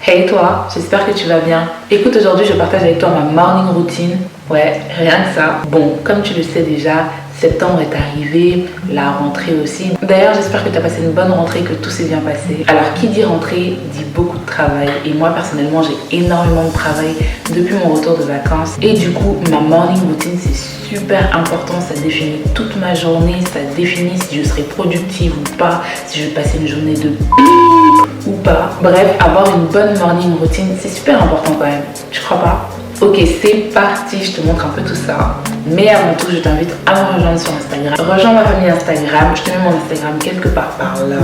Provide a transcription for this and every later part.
Hey toi, j'espère que tu vas bien. Écoute, aujourd'hui je partage avec toi ma morning routine. Ouais, rien que ça. Bon, comme tu le sais déjà, septembre est arrivé, la rentrée aussi. D'ailleurs, j'espère que tu as passé une bonne rentrée, que tout s'est bien passé. Alors, qui dit rentrée, dit beaucoup de travail. Et moi, personnellement, j'ai énormément de travail depuis mon retour de vacances. Et du coup, ma morning routine, c'est super important. Ça définit toute ma journée, ça définit si je serai productive ou pas, si je vais passer une journée de ou pas. Bref, avoir une bonne morning routine, c'est super important quand même. Tu crois pas? Ok, c'est parti, je te montre un peu tout ça. Mais avant tout, je t'invite à me rejoindre sur Instagram. Rejoins ma famille Instagram, je te mets mon Instagram quelque part par là.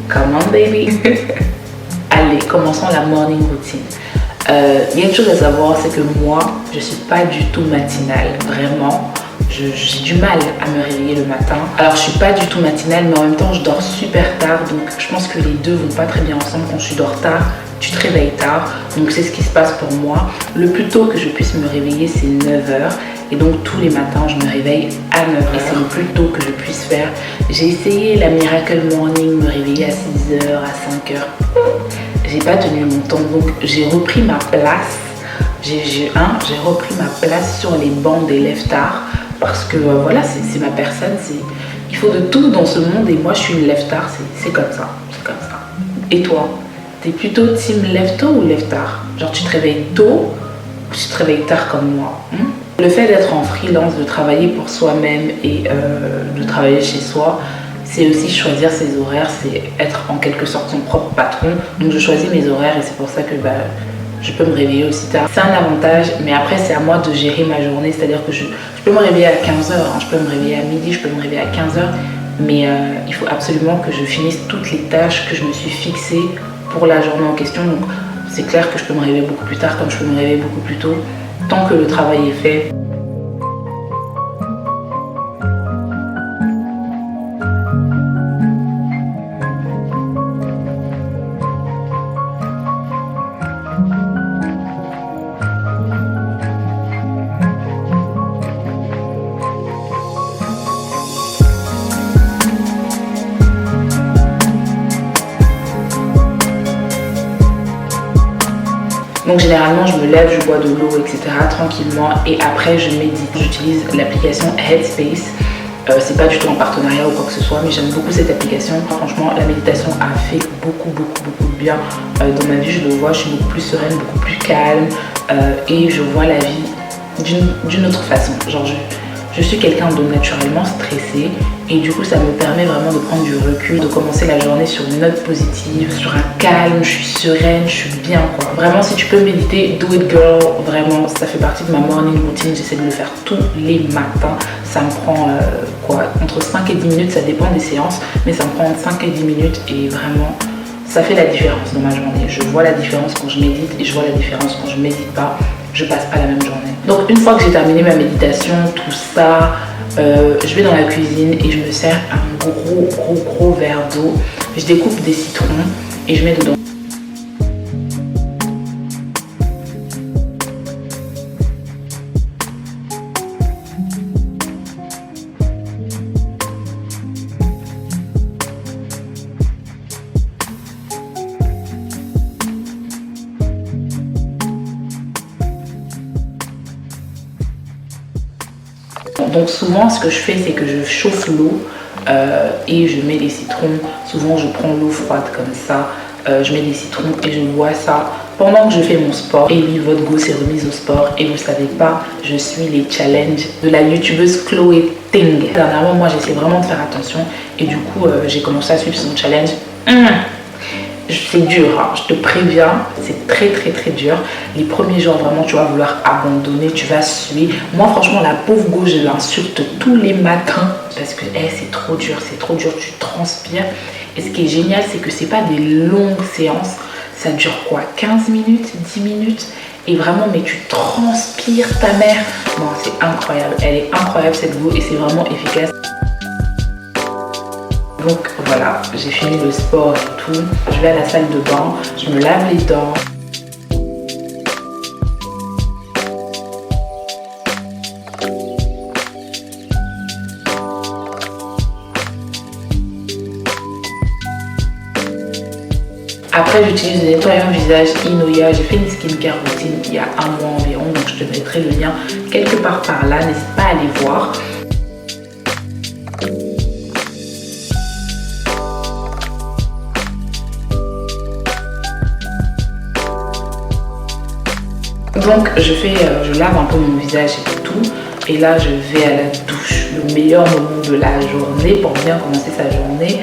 Come on baby. Allez, commençons la morning routine. Il y a une chose à savoir, c'est que moi, je suis pas du tout matinale, vraiment. J'ai du mal à me réveiller le matin. Alors je suis pas du tout matinale, mais en même temps je dors super tard, donc je pense que les deux vont pas très bien ensemble. Quand tu dors tard, tu te réveilles tard, donc c'est ce qui se passe pour moi. Le plus tôt que je puisse me réveiller, c'est 9h, et donc tous les matins je me réveille à 9h, et c'est le plus tôt que je puisse faire. J'ai essayé la Miracle Morning, me réveiller à 6h, à 5h, j'ai pas tenu longtemps, donc j'ai repris ma place. J'ai repris ma place sur les bancs des lève-tard. Parce que voilà, c'est ma personne, il faut de tout dans ce monde et moi je suis une lève-tard, c'est comme ça, c'est comme ça. Et toi, t'es plutôt team lève-tôt ou lève-tard? Genre tu te réveilles tôt ou tu te réveilles tard comme moi? Le fait d'être en freelance, de travailler pour soi-même et de travailler chez soi, c'est aussi choisir ses horaires, c'est être en quelque sorte son propre patron. Donc je choisis mes horaires et c'est pour ça que je peux me réveiller aussi tard. C'est un avantage, mais après c'est à moi de gérer ma journée, c'est-à-dire que je peux me réveiller à 15h, hein, je peux me réveiller à midi, je peux me réveiller à 15h, mais il faut absolument que je finisse toutes les tâches que je me suis fixées pour la journée en question. Donc c'est clair que je peux me réveiller beaucoup plus tard comme je peux me réveiller beaucoup plus tôt, tant que le travail est fait. Donc généralement je me lève, je bois de l'eau, etc. tranquillement et après je médite. J'utilise l'application Headspace. C'est pas du tout en partenariat ou quoi que ce soit, mais j'aime beaucoup cette application. Franchement, la méditation a fait beaucoup de bien dans ma vie. Je le vois, je suis beaucoup plus sereine, beaucoup plus calme et je vois la vie d'une autre façon. Genre je suis quelqu'un de naturellement stressé et du coup ça me permet vraiment de prendre du recul, de commencer la journée sur une note positive, sur un calme, je suis sereine, je suis bien quoi. Vraiment si tu peux méditer, do it girl, vraiment ça fait partie de ma morning routine, j'essaie de le faire tous les matins. Ça me prend entre 5 et 10 minutes, ça dépend des séances, mais ça me prend entre 5 et 10 minutes et vraiment ça fait la différence dans ma journée. Je vois la différence quand je médite et je vois la différence quand je médite pas. Je passe pas la même journée. Donc une fois que j'ai terminé ma méditation, tout ça, je vais dans la cuisine et je me sers un gros verre d'eau. Je découpe des citrons et je mets dedans. Donc souvent ce que je fais c'est que je chauffe l'eau et je mets les citrons. Souvent je prends l'eau froide comme ça, je mets les citrons et je bois ça pendant que je fais mon sport. Et oui, votre go s'est remise au sport et vous savez pas, je suis les challenges de la youtubeuse Chloé Ting. Dernièrement moi j'essaie vraiment de faire attention et du coup j'ai commencé à suivre son challenge. C'est dur, hein, je te préviens, c'est très dur. Les premiers jours, vraiment, tu vas vouloir abandonner, tu vas suer. Moi, franchement, la pauvre go, je l'insulte tous les matins parce que c'est trop dur, tu transpires. Et ce qui est génial, c'est que c'est pas des longues séances, ça dure quoi, 15 minutes, 10 minutes et vraiment, mais tu transpires ta mère. Non, c'est incroyable, elle est incroyable cette go et c'est vraiment efficace. Donc voilà, j'ai fini le sport et tout, je vais à la salle de bain, je me lave les dents. Après, j'utilise le nettoyant visage Inoya. J'ai fait une skincare routine il y a un mois environ, donc je te mettrai le lien quelque part par là. N'hésite pas à aller voir. Donc je lave un peu mon visage et tout, et là je vais à la douche. Le meilleur moment de la journée pour bien commencer sa journée,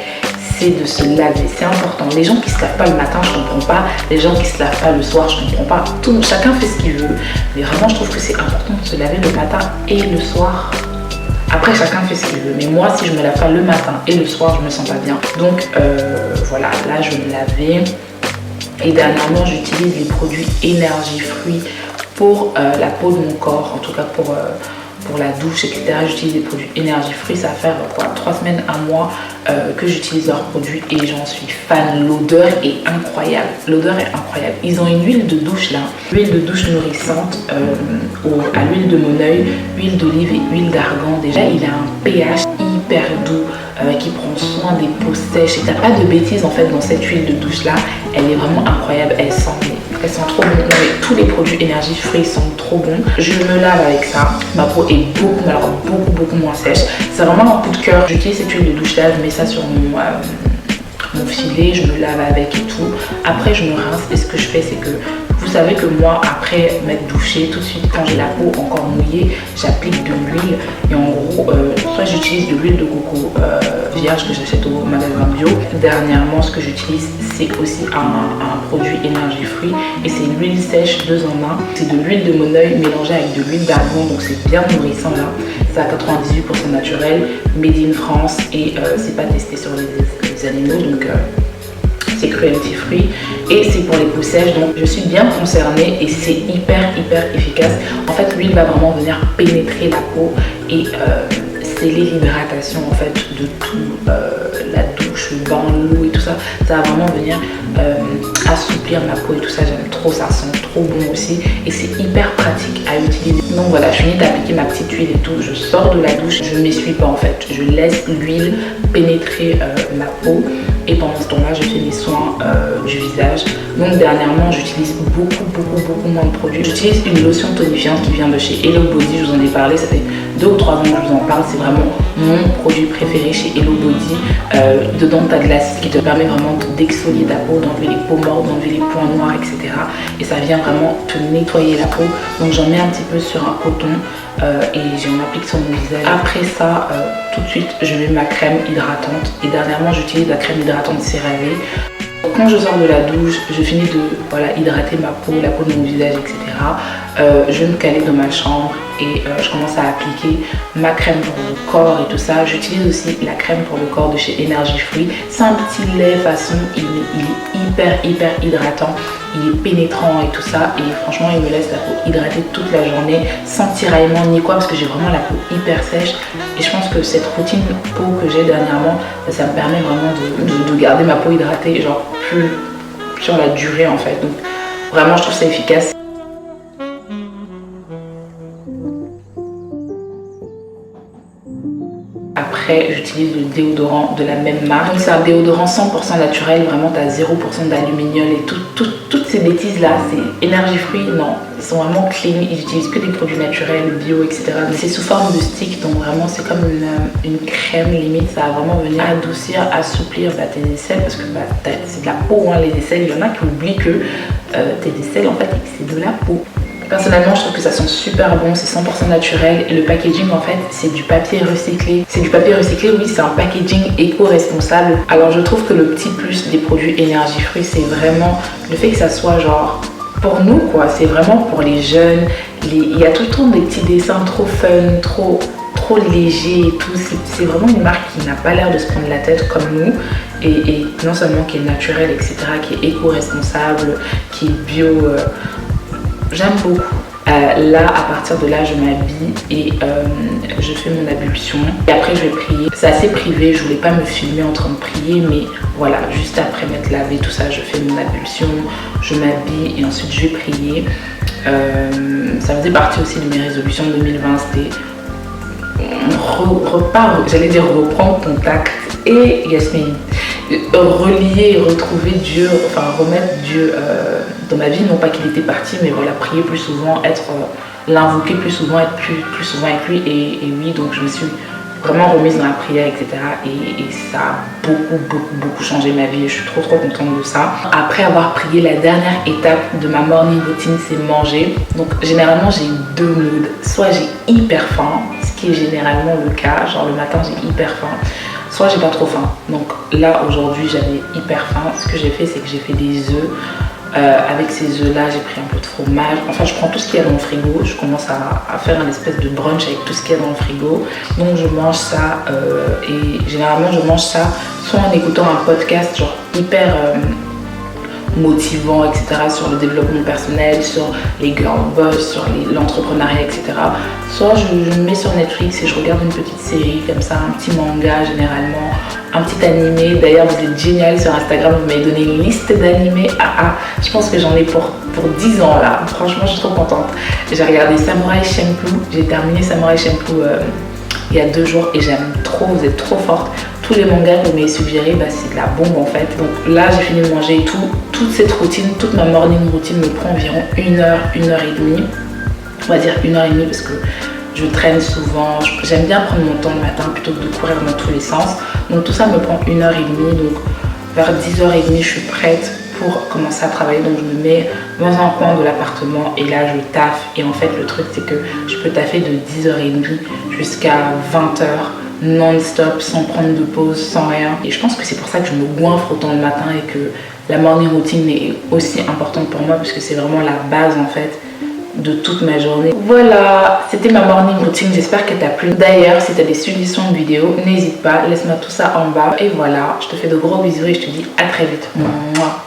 c'est de se laver, c'est important. Les gens qui se lavent pas le matin, je comprends pas. Les gens qui se lavent pas le soir, je comprends pas. Chacun fait ce qu'il veut, mais vraiment je trouve que c'est important de se laver le matin et le soir. Après chacun fait ce qu'il veut, mais moi si je me lave pas le matin et le soir, je me sens pas bien. Donc voilà, là je vais me laver. Et dernièrement, j'utilise les produits énergie fruits pour la peau de mon corps, en tout cas pour la douche, etc. J'utilise des produits énergie fruits. Ça va faire quoi, 3 semaines, 1 mois que j'utilise leurs produits et j'en suis fan. L'odeur est incroyable. L'odeur est incroyable. Ils ont une huile de douche là, huile de douche nourrissante à l'huile de Moneuil, huile d'olive et huile d'argan. Déjà, il a un pH hyper doux qui prend soin des peaux sèches. Et t'as pas de bêtises en fait dans cette huile de douche là. Elle est vraiment incroyable. Elle sent trop bon. Non, mais tous les produits énergie fruits sentent trop bon. Je me lave avec ça. Ma peau est beaucoup moins sèche. C'est vraiment un coup de cœur. J'utilise cette huile de douche là. Je mets ça sur mon filet. Je me lave avec et tout. Après je me rince et ce que je fais c'est que vous savez que moi après m'être douché, tout de suite quand j'ai la peau encore mouillée, j'applique de l'huile et en gros soit j'utilise de l'huile de coco vierge que j'achète au magasin bio. Dernièrement ce que j'utilise c'est aussi un produit énergie fruits et c'est l'huile sèche 2 en 1. C'est de l'huile de Moneuil mélangée avec de l'huile d'argan, donc c'est bien nourrissant là. C'est à 98% naturel, made in France et c'est pas testé sur les animaux, donc c'est cruelty free et c'est pour les peaux sèches, donc je suis bien concernée et c'est hyper efficace. En fait l'huile va vraiment venir pénétrer la peau et sceller l'hydratation en fait de tout, la douche, le bain, l'eau et tout ça. Ça va vraiment venir assouplir ma peau et tout ça. J'aime trop, ça sent trop bon aussi et c'est hyper pratique à utiliser. Donc voilà, je finis d'appliquer ma petite huile et tout, je sors de la douche, je ne m'essuie pas en fait, je laisse l'huile pénétrer ma peau et pendant ce temps-là, je fais mes soins du visage. Donc dernièrement, j'utilise beaucoup moins de produits. J'utilise une lotion tonifiante qui vient de chez Hello Body, je vous en ai parlé, ça fait 2 ou 3 ans que je vous en parle, c'est vraiment mon produit préféré chez Hello Body. Dedans, tu as de l'acide qui te permet vraiment d'exfolier ta peau, d'enlever les peaux mortes, d'enlever les points noirs, etc. Et ça vient vraiment te nettoyer la peau. Donc j'en mets un petit peu sur un coton et j'en applique sur mon visage. Après ça, tout de suite, je mets ma crème hydratante. Et dernièrement, j'utilise la crème hydratante CeraVe. Quand je sors de la douche, je finis de hydrater ma peau, la peau de mon visage, etc. Je vais me caler dans ma chambre et je commence à appliquer ma crème pour le corps et tout ça. J'utilise aussi la crème pour le corps de chez Énergie Fruits. C'est un petit lait façon, il est hyper hydratant, il est pénétrant et tout ça. Et franchement, il me laisse la peau hydratée toute la journée, sans tiraillement ni quoi, parce que j'ai vraiment la peau hyper sèche. Et je pense que cette routine peau que j'ai dernièrement, ça me permet vraiment de garder ma peau hydratée, genre plus sur la durée en fait. Donc vraiment, je trouve ça efficace. Après, j'utilise le déodorant de la même marque. Donc c'est un déodorant 100% naturel, vraiment tu as 0% d'aluminium et toutes ces bêtises là, c'est Énergie Fruits, non, ils sont vraiment clean, ils utilisent que des produits naturels, bio, etc. C'est sous forme de stick, donc vraiment c'est comme une crème limite, ça va vraiment venir adoucir, assouplir tes aisselles, parce que c'est de la peau, hein, les aisselles, il y en a qui oublient que tes aisselles en fait c'est de la peau. Personnellement, je trouve que ça sent super bon, c'est 100% naturel et le packaging en fait c'est du papier recyclé. C'est du papier recyclé, oui, c'est un packaging éco-responsable. Alors je trouve que le petit plus des produits Énergie Fruits, c'est vraiment le fait que ça soit genre pour nous quoi, c'est vraiment pour les jeunes. Il y a tout le temps des petits dessins trop fun, trop léger et tout. C'est vraiment une marque qui n'a pas l'air de se prendre la tête comme nous et non seulement qui est naturelle, etc., qui est éco-responsable, qui est bio. J'aime beaucoup. Là, à partir de là, je m'habille et je fais mon ablution. Et après, je vais prier. C'est assez privé, je voulais pas me filmer en train de prier, mais voilà, juste après m'être lavé, tout ça, je fais mon ablution, je m'habille et ensuite je vais prier. Ça faisait partie aussi de mes résolutions de 2020, c'était reprendre contact. Et Yasmine, relier, retrouver Dieu, enfin remettre Dieu dans ma vie. Non pas qu'il était parti, mais voilà, prier plus souvent, l'invoquer plus souvent, être plus souvent avec lui. Et oui, donc je me suis vraiment remise dans la prière, etc. Et ça a beaucoup changé ma vie. Et je suis trop contente de ça. Après avoir prié, la dernière étape de ma morning routine, c'est manger. Donc généralement, j'ai deux moods. Soit j'ai hyper faim, ce qui est généralement le cas. Genre le matin, j'ai hyper faim. Soit j'ai pas trop faim. Donc là, aujourd'hui, j'avais hyper faim. Ce que j'ai fait, c'est que j'ai fait des œufs. Avec ces œufs là, j'ai pris un peu de fromage. Enfin, je prends tout ce qu'il y a dans le frigo. Je commence à faire une espèce de brunch avec tout ce qu'il y a dans le frigo. Donc je mange ça et généralement je mange ça soit en écoutant un podcast genre hyper motivant, etc., sur le développement personnel, sur les girl boss, sur l'entrepreneuriat, etc. Soit je me mets sur Netflix et je regarde une petite série comme ça, un petit manga généralement, un petit animé. D'ailleurs, vous êtes génial sur Instagram, vous m'avez donné une liste d'animés. Je pense que j'en ai pour 10 ans là. Franchement, je suis trop contente. J'ai regardé Samurai Champloo, j'ai terminé Samurai Champloo il y a 2 jours et j'aime trop, vous êtes trop forte. Tous les mangas que vous m'avez suggérés, c'est de la bombe en fait. Donc là, j'ai fini de manger et toute cette routine, toute ma morning routine me prend environ 1 heure, 1 heure et demie. On va dire 1 heure et demie parce que je traîne souvent. J'aime bien prendre mon temps le matin plutôt que de courir dans tous les sens. Donc tout ça me prend 1 heure et demie. Donc vers 10h30, je suis prête pour commencer à travailler. Donc je me mets dans un coin de l'appartement et là je taffe. Et en fait le truc c'est que je peux taffer de 10h30 jusqu'à 20h non-stop, sans prendre de pause, sans rien. Et je pense que c'est pour ça que je me goinfre autant le matin et que la morning routine est aussi importante pour moi parce que c'est vraiment la base en fait de toute ma journée. Voilà, c'était ma morning routine, j'espère qu'elle t'a plu. D'ailleurs, si tu as des suggestions de vidéos, n'hésite pas, laisse-moi tout ça en bas. Et voilà, je te fais de gros bisous et je te dis à très vite. Mouah.